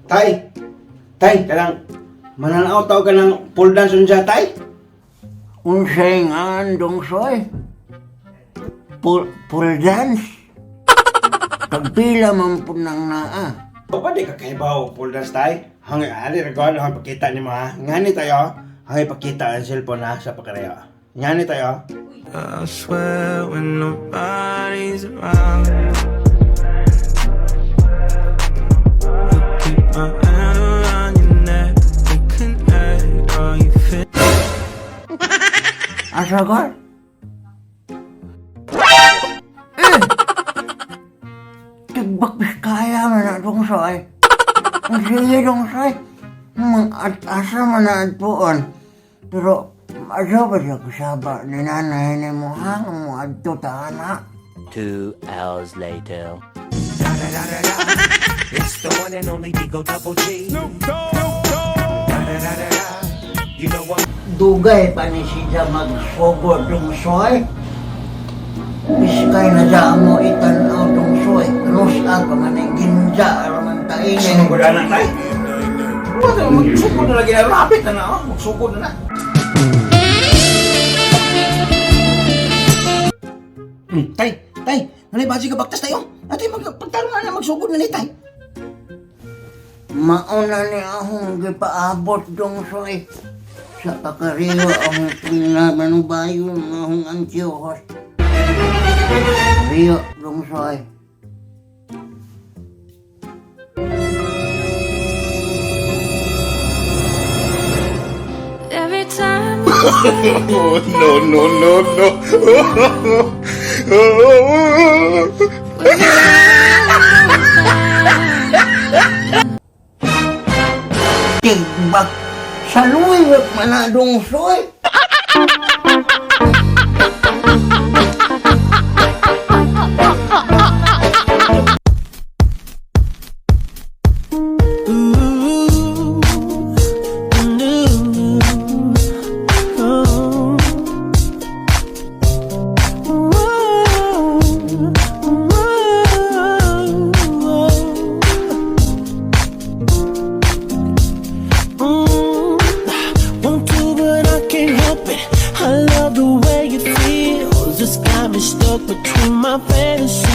Tay! Tay, kanang mananaw tao ka ng pole dance unsa, tay? Unsay nga andong soy? Pole dance? Pagpila man po nang naa. O pa di ka kaibaw pole dance, tay? Hangay ali regalo hang pakita ni mga. Ngani tayo, hangay pakita ang cellphone na sa pakareho. Ngani tayo. I swear when nobody's around, you keep my hand around your neck, we connect, are you fit? Asa ka? Tigbak kaya man na itong soy. Ang sige itong soy. Asa man na itoon. Pero, asa ba siya kusaba ni nanay ni mo hang mo adto tana? 2 hours later. It's the one and only Digo Double G. You know what? Dugay pa ni siya magsugod itong soy. Biskay na dyan mo itanaw itong soy. Nusa ka man ang ginja araman tainin. Sinugod na, tay? Magsugod na lagi na. Rapid na na, oh. Magsugod na na. Tay, nanay baji ka baktas tayo. Ate, pagtarungan na magsugod na ni, tay. Mauna ni akong gipaabot dong soy. Sa pakariyo ang pinaman ng bayo ng akong antiyohos. Riyo dong soy. Every time Tigbak sa luwag manadong soy. Won't do, but I can't help it. I love the way it feels. It's got me stuck between my fantasies.